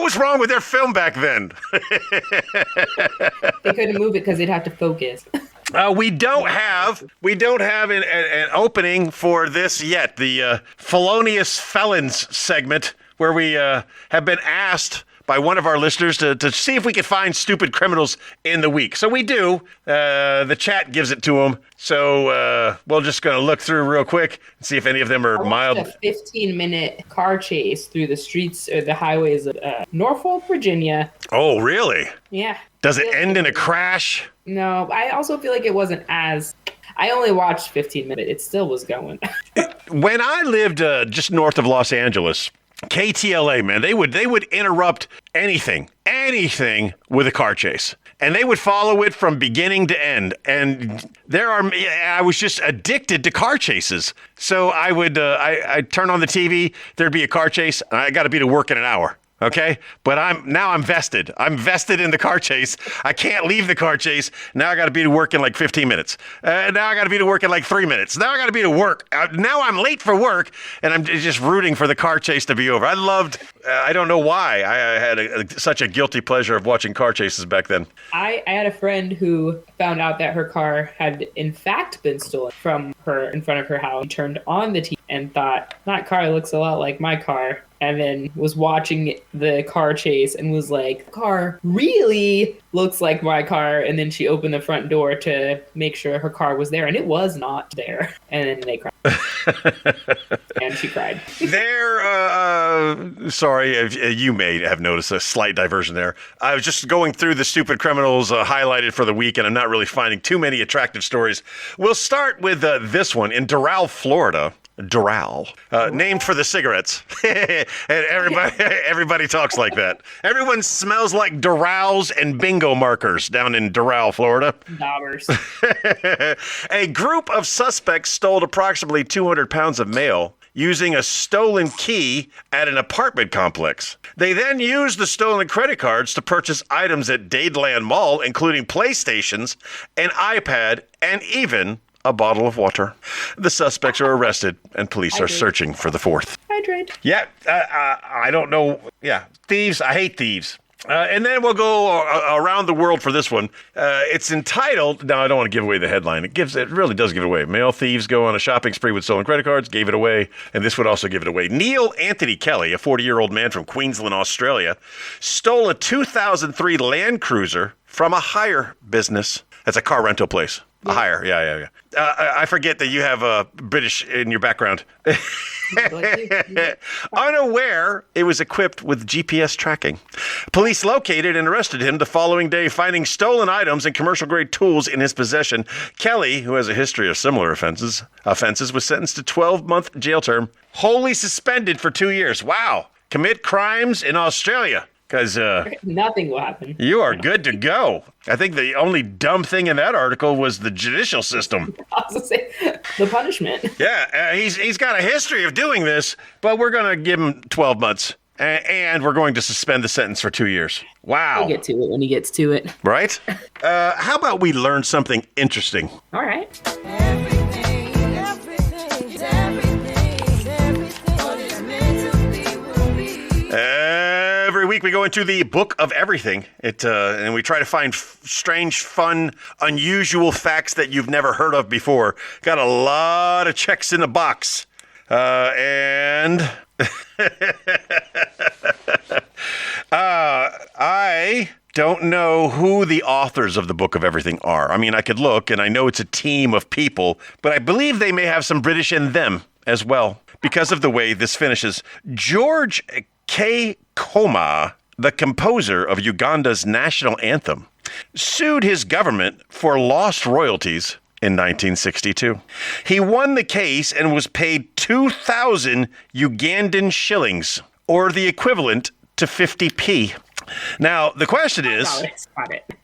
was wrong with their film back then? They couldn't move it because they'd have to focus. We don't have an opening for this yet. The Felonious Felons segment where we have been asked by one of our listeners to see if we could find stupid criminals in the week. So we do. The chat gives it to them. So we're just going to look through real quick and see if any of them are mild. A 15-minute car chase through the streets or the highways of Norfolk, Virginia. Oh, really? Yeah. Does it end in a crash? No, I also feel like it wasn't as... I only watched 15 minutes. It still was going. When I lived just north of Los Angeles, KTLA, man, they would interrupt anything with a car chase. And they would follow it from beginning to end. And I was just addicted to car chases. So I would, I'd turn on the TV, there'd be a car chase, and I got to be to work in an hour. Okay, but I'm vested. I'm vested in the car chase. I can't leave the car chase. Now I got to be to work in like 15 minutes. Now I got to be to work in like 3 minutes. Now I got to be to work. Now I'm late for work, and I'm just rooting for the car chase to be over. I loved. I don't know why I had such a guilty pleasure of watching car chases back then. I had a friend who found out that her car had in fact been stolen from her in front of her house. She turned on the TV and thought, that car looks a lot like my car. And then was watching the car chase and was like, car really looks like my car. And then she opened the front door to make sure her car was there. And it was not there. And then they cried. And she cried. Sorry, you may have noticed a slight diversion there. I was just going through the stupid criminals highlighted for the week, and I'm not really finding too many attractive stories. We'll start with this one. In Darrell, Florida. Darrell, named for the cigarettes. And everybody talks like that. Everyone smells like Darrells and bingo markers down in Darrell, Florida. Daubers. A group of suspects stole approximately 200 pounds of mail using a stolen key at an apartment complex. They then used the stolen credit cards to purchase items at Dadeland Mall, including PlayStations, an iPad, and even a bottle of water. The suspects are arrested, and police are searching for the fourth. Hydrate. Yeah, I don't know. Yeah, thieves. I hate thieves. And then we'll go around the world for this one. It's entitled, now I don't want to give away the headline. It really does give it away. Male thieves go on a shopping spree with stolen credit cards, gave it away, and this would also give it away. Neil Anthony Kelly, a 40-year-old man from Queensland, Australia, stole a 2003 Land Cruiser from a hire business. That's a car rental place. A hire, yeah. I forget that you have British in your background. Unaware, it was equipped with GPS tracking. Police located and arrested him the following day, finding stolen items and commercial-grade tools in his possession. Kelly, who has a history of similar offenses, was sentenced to 12-month jail term, wholly suspended for 2 years. Wow. Commit crimes in Australia. Because nothing will happen. You are good to go. I think the only dumb thing in that article was the judicial system. I was gonna say the punishment. Yeah, he's got a history of doing this, but we're going to give him 12 months. And we're going to suspend the sentence for 2 years. Wow. He'll get to it when he gets to it. Right? How about we learn something interesting? All right. Every week we go into the Book of Everything, and we try to find strange, fun, unusual facts that you've never heard of before. Got a lot of checks in the box. And I don't know who the authors of the Book of Everything are. I mean, I could look, and I know it's a team of people, but I believe they may have some British in them as well because of the way this finishes. George K. Koma, the composer of Uganda's national anthem, sued his government for lost royalties in 1962. He won the case and was paid 2,000 Ugandan shillings, or the equivalent to 50p. Now, the question is,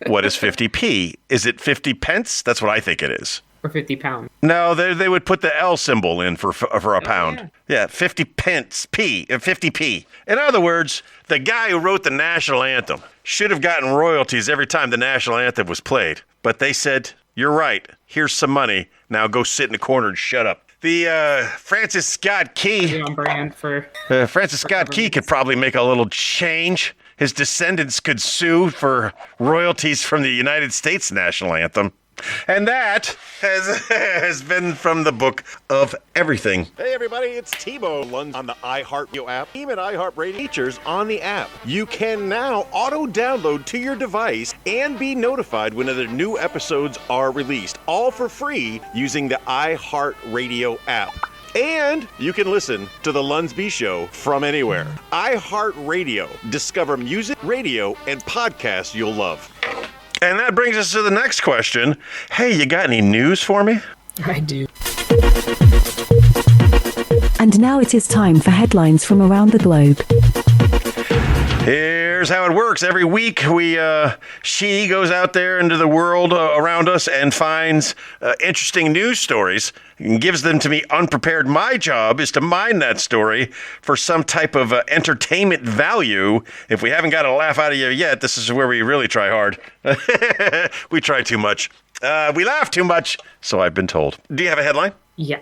what is 50p? Is it 50 pence? That's what I think it is. Or 50 pounds. No, they would put the L symbol in for a pound. Yeah, 50 pence, 50p. In other words, the guy who wrote the national anthem should have gotten royalties every time the national anthem was played. But they said, you're right, here's some money, now go sit in the corner and shut up. The Francis Scott Key. On brand for Francis Scott Key could probably make a little change. His descendants could sue for royalties from the United States national anthem. And that has been from the Book of Everything. Hey everybody, it's T-Bone on the iHeartRadio app. Even iHeartRadio features on the app. You can now auto-download to your device and be notified whenever new episodes are released, all for free using the iHeartRadio app. And you can listen to the Lunsby Show from anywhere. iHeartRadio. Discover music, radio, and podcasts you'll love. And that brings us to the next question. Hey, you got any news for me? I do. And now it is time for headlines from around the globe. Here's how it works. Every week, she goes out there into the world around us and finds interesting news stories and gives them to me unprepared. My job is to mine that story for some type of entertainment value. If we haven't got a laugh out of you yet, this is where we really try hard. We try too much. We laugh too much, so I've been told. Do you have a headline? Yeah.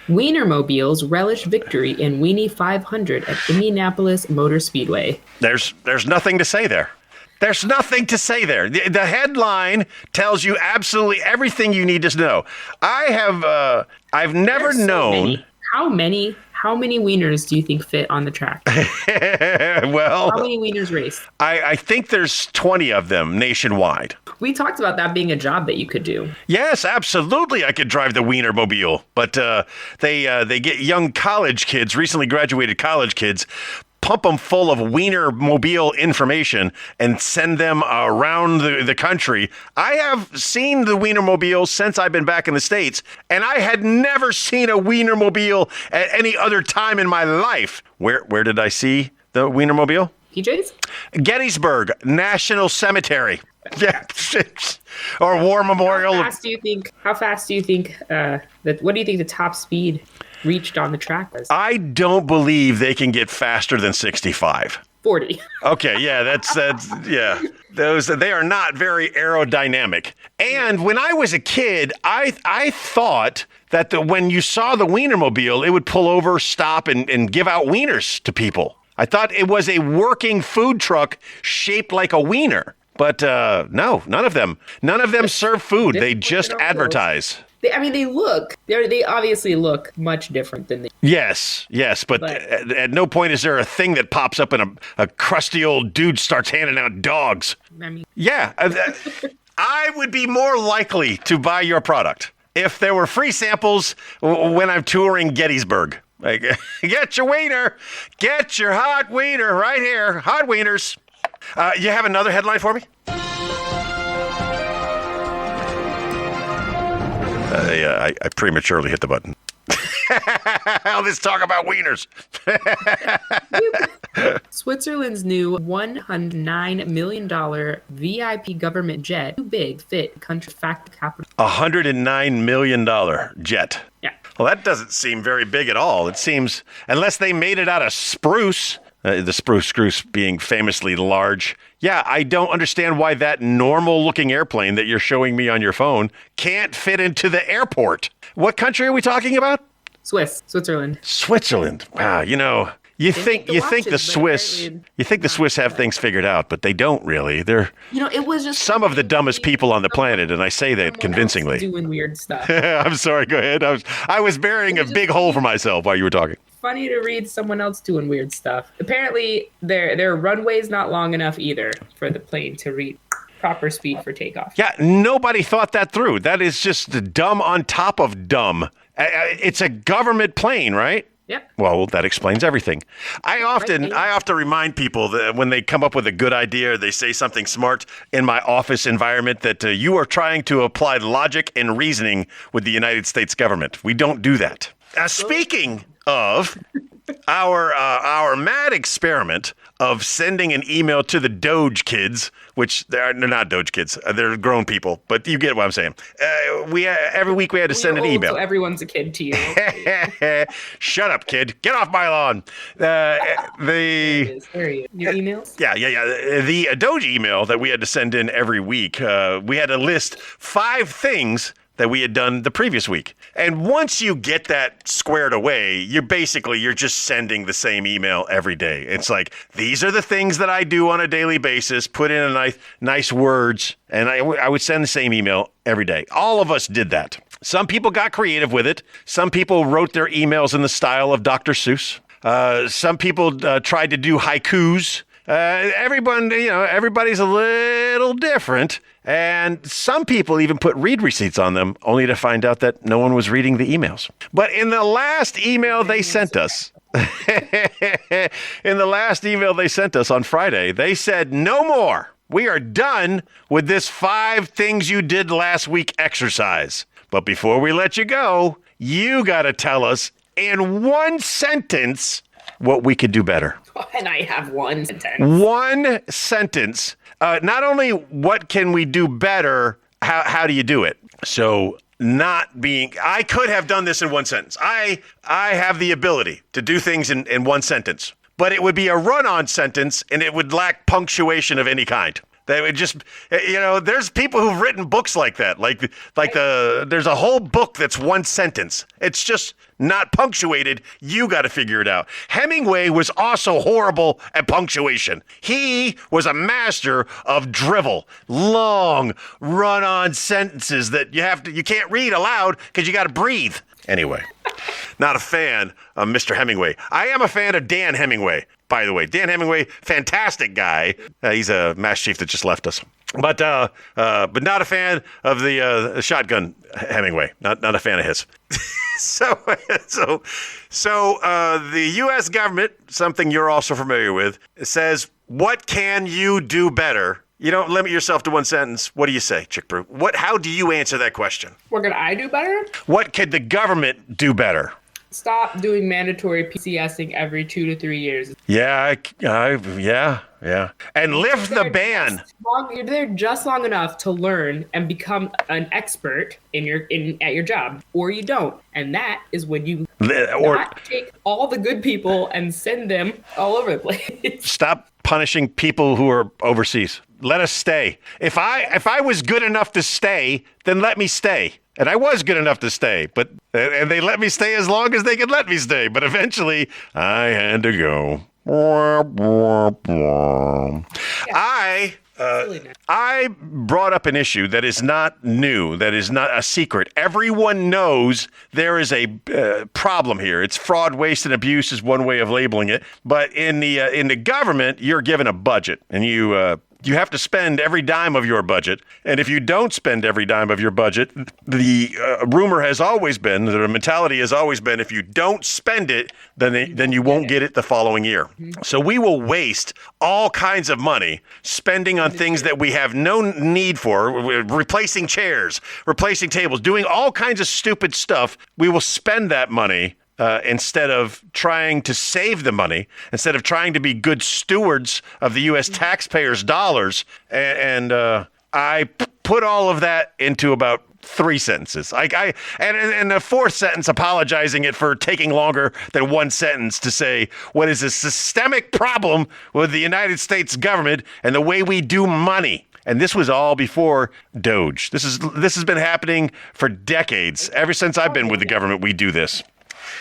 Wienermobiles relish victory in Weenie 500 at Indianapolis Motor Speedway. There's nothing to say there. There's nothing to say there. The headline tells you absolutely everything you need to know. I've never known. How many wieners do you think fit on the track? Well, how many wieners race? I think there's 20 of them nationwide. We talked about that being a job that you could do. Yes, absolutely. I could drive the Wienermobile, but they get young college kids, recently graduated college kids, pump them full of Wienermobile information and send them around the country. I have seen the Wienermobile since I've been back in the States, and I had never seen a Wienermobile at any other time in my life. Where did I see the Wienermobile? PJ's? Gettysburg National Cemetery. Yeah. Or War Memorial. How fast do you think what do you think the top speed reached on the track was? I don't believe they can get faster than 65. 40. Okay, yeah, that's yeah. They are not very aerodynamic. And when I was a kid, I thought that when you saw the Wienermobile, it would pull over, stop, and give out wieners to people. I thought it was a working food truck shaped like a wiener. But no, none of them. None of them serve food. They just advertise. They obviously look much different than the. Yes, but at no point is there a thing that pops up and a crusty old dude starts handing out dogs. Yeah, I would be more likely to buy your product if there were free samples when I'm touring Gettysburg. Like, get your wiener, get your hot wiener right here, hot wieners. You have another headline for me? I prematurely hit the button. Let's talk about wieners. Switzerland's new $109 million VIP government jet, too big, fit country fact capital. $109 million jet. Yeah. Well, that doesn't seem very big at all. It seems, unless they made it out of spruce, the spruce being famously large. Yeah, I don't understand why that normal-looking airplane that you're showing me on your phone can't fit into the airport. What country are we talking about? Switzerland. Switzerland. Wow, you think the Swiss have things figured out, but they don't really. They're it was just some of the dumbest people on the planet, and I say that convincingly. Doing weird stuff. I'm sorry. Go ahead. I was burying a big hole for myself while you were talking. Funny to read someone else doing weird stuff. Apparently, their runway's not long enough either for the plane to reach proper speed for takeoff. Yeah, nobody thought that through. That is just dumb on top of dumb. It's a government plane, right? Yep. Well, that explains everything. I often remind people that when they come up with a good idea or they say something smart in my office environment that you are trying to apply logic and reasoning with the United States government. We don't do that. Speaking of our mad experiment of sending an email to the Doge kids, which they're not Doge kids, they're grown people, but you get what I'm saying. Every week we had to send an email. So everyone's a kid to you. Shut up, kid! Get off my lawn. There he is. Your emails? Yeah. The Doge email that we had to send in every week. We had to list 5 things that we had done the previous week. And once you get that squared away, you're just sending the same email every day. It's like, these are the things that I do on a daily basis, put in a nice words, and I would send the same email every day. All of us did that. Some people got creative with it. Some people wrote their emails in the style of Dr. Seuss. Some people tried to do haikus. Everybody's a little different. And some people even put read receipts on them, only to find out that no one was reading the emails. But in the last email they sent us, on Friday, they said, no more. We are done with this 5 things you did last week exercise. But before we let you go, you got to tell us in one sentence what we could do better. And I have one sentence. One sentence. Not only what can we do better, how do you do it? So I could have done this in one sentence. I have the ability to do things in one sentence, but it would be a run-on sentence and it would lack punctuation of any kind. They would just, there's people who've written books like that. There's a whole book that's one sentence. It's just not punctuated. You got to figure it out. Hemingway was also horrible at punctuation. He was a master of drivel, long run-on sentences that you can't read aloud because you got to breathe. Anyway, not a fan of Mr. Hemingway. I am a fan of Dan Hemingway, by the way. Dan Hemingway, fantastic guy. He's a mass chief that just left us. But not a fan of the shotgun Hemingway. Not a fan of his. So the U.S. government, something you're also familiar with, says, what can you do better? You don't limit yourself to one sentence. What do you say, ChickBrew? How do you answer that question? What could I do better? What could the government do better? Stop doing mandatory PCSing every 2 to 3 years. Yeah, yeah. And lift the ban. You're there just long enough to learn and become an expert at your job, or you don't. And that is when you not take all the good people and send them all over the place. Stop punishing people who are overseas. Let us stay. If I was good enough to stay, then let me stay. And I was good enough to stay, and they let me stay as long as they could let me stay. But eventually, I had to go. I brought up an issue that is not new, that is not a secret. Everyone knows there is a problem here. It's fraud, waste, and abuse is one way of labeling it. But in the government, you're given a budget, and you have to spend every dime of your budget. And if you don't spend every dime of your budget, the rumor has always been, the mentality has always been, if you don't spend it, then you won't get it the following year. Mm-hmm. So we will waste all kinds of money spending on things that we have no need for, replacing chairs, replacing tables, doing all kinds of stupid stuff. We will spend that money instead of trying to save the money, instead of trying to be good stewards of the U.S. taxpayers' dollars. And I put all of that into about 3 sentences. And the fourth sentence apologizing it for taking longer than one sentence to say what is a systemic problem with the United States government and the way we do money. And this was all before Doge. This has been happening for decades. Ever since I've been with the government, we do this.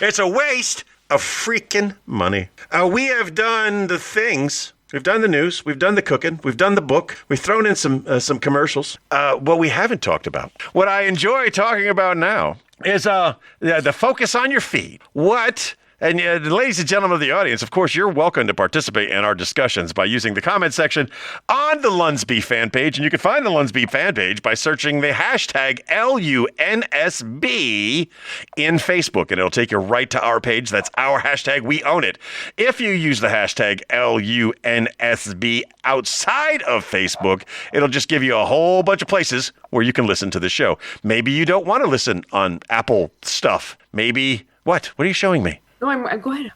It's a waste of freaking money. We have done the things. We've done the news. We've done the cooking. We've done the book. We've thrown in some commercials. What we haven't talked about, what I enjoy talking about now, is the focus on your feed. And ladies and gentlemen of the audience, of course, you're welcome to participate in our discussions by using the comment section on the Lunsby fan page. And you can find the Lunsby fan page by searching the hashtag LUNSB in Facebook. And it'll take you right to our page. That's our hashtag. We own it. If you use the hashtag LUNSB outside of Facebook, it'll just give you a whole bunch of places where you can listen to the show. Maybe you don't want to listen on Apple stuff. Maybe, what are you showing me? No, I'm go ahead.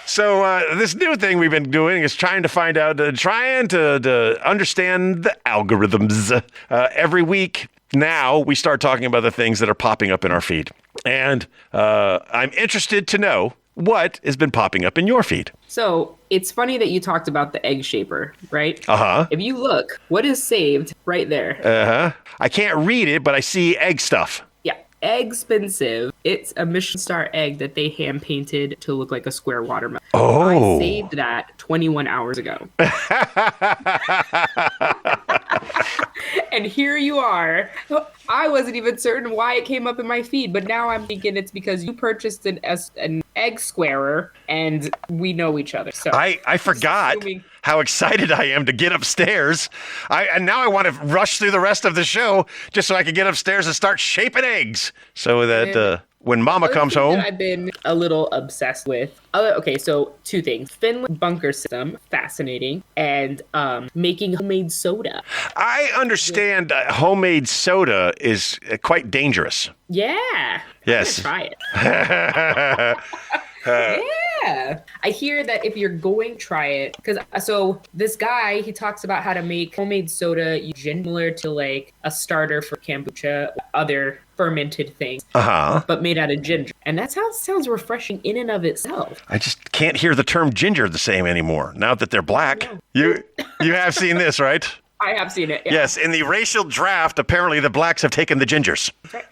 So this new thing we've been doing is trying to understand the algorithms. Every week now we start talking about the things that are popping up in our feed. And I'm interested to know what has been popping up in your feed. So it's funny that you talked about the egg shaper, right? Uh-huh. If you look, what is saved right there? Uh-huh. I can't read it, but I see egg stuff. Expensive. It's a Michelin star egg that they hand painted to look like a square watermelon. Oh. I saved that 21 hours ago. And here you are. I wasn't even certain why it came up in my feed, but now I'm thinking it's because you purchased an egg squarer and we know each other. So I forgot how excited I am to get upstairs. And now I want to rush through the rest of the show just so I can get upstairs and start shaping eggs so that when Mama comes home. I've been a little obsessed with. Okay, so 2 things. Finland bunker system, fascinating, and making homemade soda. I understand homemade soda is quite dangerous. Yeah. Yes. I'm gonna try it. Yeah. I hear that if you're going to try it, because so this guy, he talks about how to make homemade soda similar to like a starter for kombucha, other fermented things, but made out of ginger. And that sounds refreshing in and of itself. I just can't hear the term ginger the same anymore now that they're black. You have seen this, right? I have seen it. Yeah. Yes, in the racial draft, apparently the blacks have taken the gingers. That's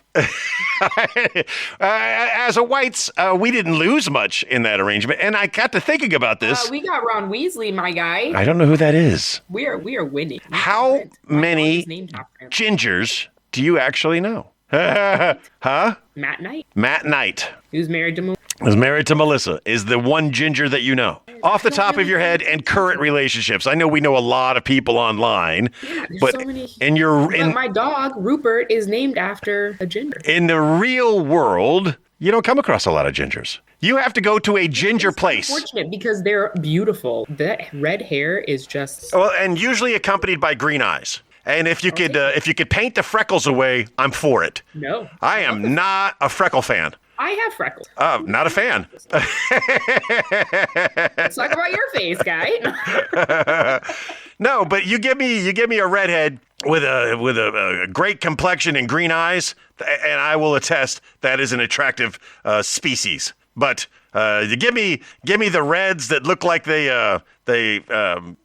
right. As a whites, we didn't lose much in that arrangement, and I got to thinking about this. We got Ron Weasley, my guy. I don't know who that is. We are winning. How many gingers do you actually know? Huh? Matt Knight. Matt Knight. Who's married to Melissa. Is the one ginger that you know. Off the top of your head and current relationships. I know we know a lot of people online. Yeah, there's but so many. But my dog, Rupert, is named after a ginger. In the real world, you don't come across a lot of gingers. You have to go to a ginger place. Unfortunate because they're beautiful. The red hair is just... Well, and usually accompanied by green eyes. And if you could paint the freckles away, I'm for it. No. I am not a freckle fan. I have freckles. Not a fan. Let's talk about your face, guy. No, but you give me a redhead with a great complexion and green eyes, and I will attest that is an attractive species. But you give me the reds that look like they are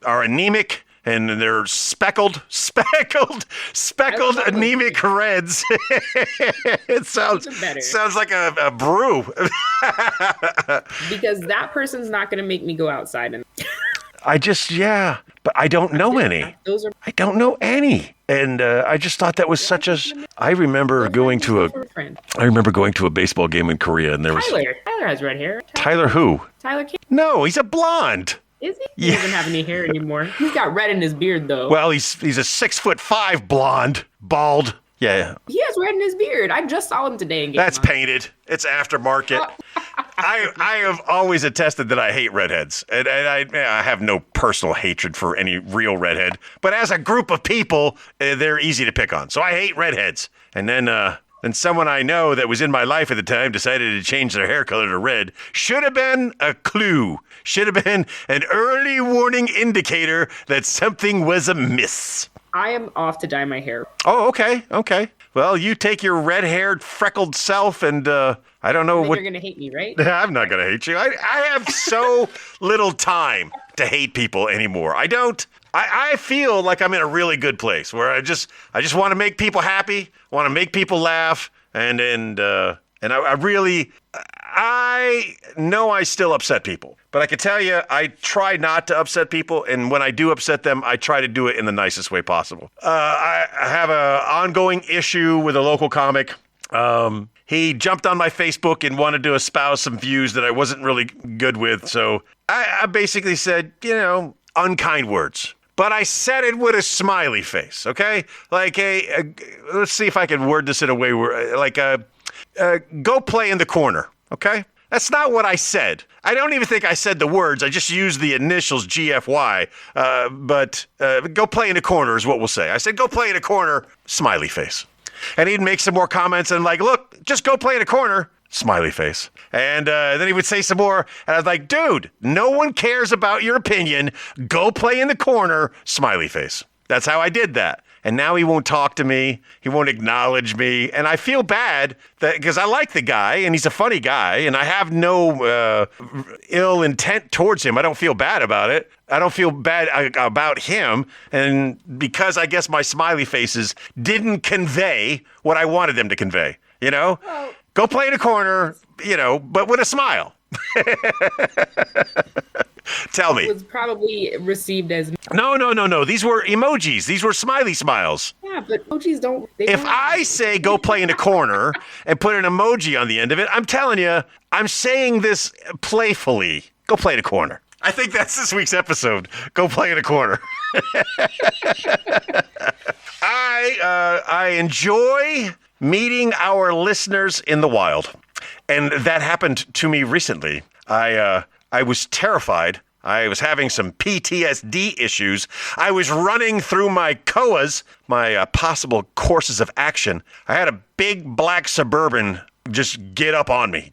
anemic. And they're speckled anemic reds. It sounds like a brew. Because that person's not going to make me go outside. But I don't know any. I don't know any. And I just thought that was I remember going to a baseball game in Korea, and there was Tyler has red hair. Tyler who? Tyler King. No, he's a blonde. Is he? He doesn't have any hair anymore. He's got red in his beard, though. Well, he's a 6'5" blonde, bald. Yeah. He has red in his beard. I just saw him today. That's painted. It's aftermarket. I have always attested that I hate redheads, and I have no personal hatred for any real redhead. But as a group of people, they're easy to pick on. So I hate redheads. And then someone I know that was in my life at the time decided to change their hair color to red. Should have been a clue. Should have been an early warning indicator that something was amiss. I am off to dye my hair. Oh, okay. Well, you take your red-haired, freckled self, and I don't know what... You're going to hate me, right? I'm not going to hate you. I have so little time to hate people anymore. I don't. I feel like I'm in a really good place where I just want to make people happy, want to make people laugh, and I know I still upset people. But I can tell you, I try not to upset people, and when I do upset them, I try to do it in the nicest way possible. I have an ongoing issue with a local comic. He jumped on my Facebook and wanted to espouse some views that I wasn't really good with, so I basically said, unkind words. But I said it with a smiley face, okay? Like, let's see if I can word this in a way where, go play in the corner, okay? That's not what I said. I don't even think I said the words. I just used the initials GFY. But go play in the corner is what we'll say. I said, go play in the corner, smiley face. And he'd make some more comments and look, just go play in the corner, smiley face. And then he would say some more. And I was like, dude, no one cares about your opinion. Go play in the corner, smiley face. That's how I did that. And now he won't talk to me. He won't acknowledge me. And I feel bad because I like the guy and he's a funny guy and I have no ill intent towards him. I don't feel bad about it. I don't feel bad about him. And because I guess my smiley faces didn't convey what I wanted them to convey, Go play in a corner, but with a smile. Tell me. It was probably received as... No. These were emojis. These were smiley smiles. Yeah, but emojis don't... If I say go play in a corner and put an emoji on the end of it, I'm telling you, I'm saying this playfully. Go play in a corner. I think that's this week's episode. Go play in a corner. I enjoy meeting our listeners in the wild. And that happened to me recently. I was terrified. I was having some PTSD issues. I was running through my COAs, my possible courses of action. I had a big black Suburban just get up on me.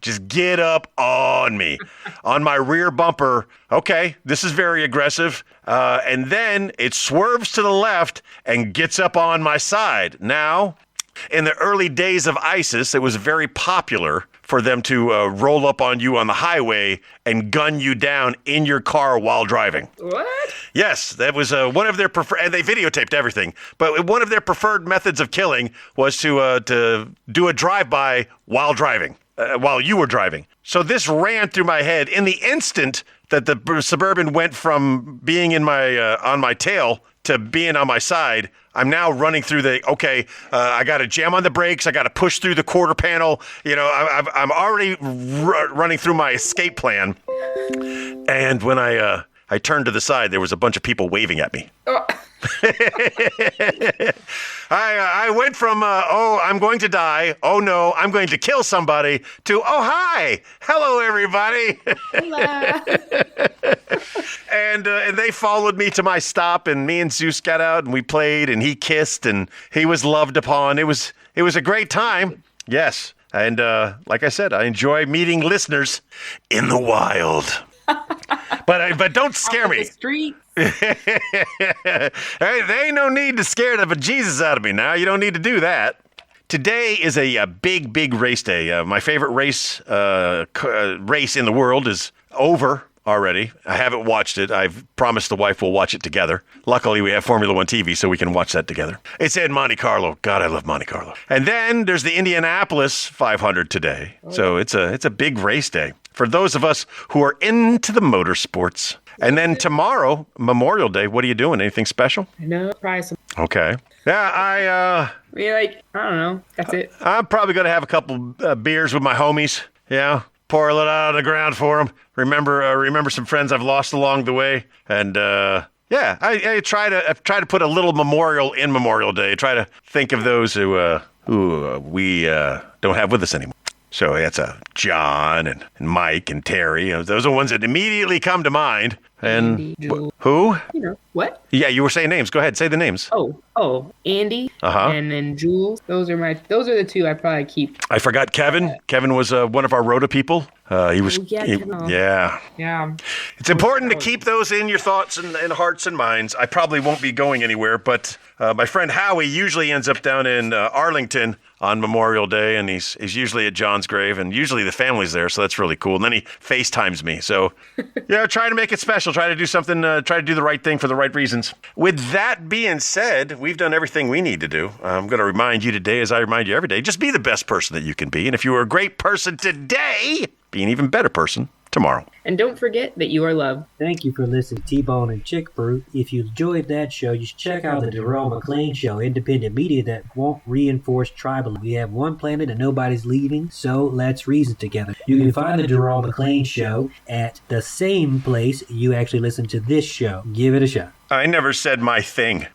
On my rear bumper. Okay, this is very aggressive. And then it swerves to the left and gets up on my side. Now, in the early days of ISIS, it was very popular for them to roll up on you on the highway and gun you down in your car while driving. What? Yes, that was one of their preferred, and they videotaped everything. But one of their preferred methods of killing was to do a drive-by while driving, while you were driving. So this ran through my head in the instant that the Suburban went from being in my on my tail to being on my side. I'm now running through I got to jam on the brakes. I got to push through the quarter panel. I'm already running through my escape plan. And when I turned to the side, there was a bunch of people waving at me. I went from, oh, I'm going to die. Oh, no, I'm going to kill somebody to, oh, hi. Hello, everybody. And they followed me to my stop, and me and Zeus got out, and we played, and he kissed, and he was loved upon. It was a great time. Yes. And like I said, I enjoy meeting listeners in the wild. But don't scare me. The street. Hey, there ain't no need to scare the bejesus out of me now. You don't need to do that. Today is a big race day. My favorite race in the world is over already. I haven't watched it. I've promised the wife we'll watch it together. Luckily, we have Formula One TV, so we can watch that together. It's in Monte Carlo. God, I love Monte Carlo. And then there's the Indianapolis 500 today. So it's a big race day for those of us who are into the motorsports. And then tomorrow, Memorial Day, what are you doing? Anything special? No, probably some. Okay. Yeah, I don't know. That's it. I'm probably going to have a couple beers with my homies. Yeah. Pour a little out of the ground for them. Remember some friends I've lost along the way. And, yeah, I try to put a little memorial in Memorial Day. Try to think of those who we don't have with us anymore. So that's John and Mike and Terry. Those are the ones that immediately come to mind. And Andy, Jules. Who? What? Yeah, you were saying names. Go ahead, say the names. Oh, Andy. And then Jules. Those are the two I probably keep. I forgot Kevin. Kevin was one of our Rhoda people. He was. Yeah. It's important to keep those in your thoughts and hearts and minds. I probably won't be going anywhere, but my friend Howie usually ends up down in Arlington on Memorial Day, and he's usually at John's grave, and usually the family's there, so that's really cool. And then he FaceTimes me. So, yeah, try to make it special. Try to do something, try to do the right thing for the right reasons. With that being said, we've done everything we need to do. I'm going to remind you today, as I remind you every day, just be the best person that you can be. And if you were a great person today, be an even better person tomorrow. And don't forget that you are loved. Thank you for listening to T-Bone and ChickBrew. If you enjoyed that show, you should check out the Darrell McLean Show, independent media that won't reinforce tribalism. We have one planet and nobody's leaving, so let's reason together. You can find the Darrell McLean Show at the same place you actually listen to this show. Give it a shot. I never said my thing.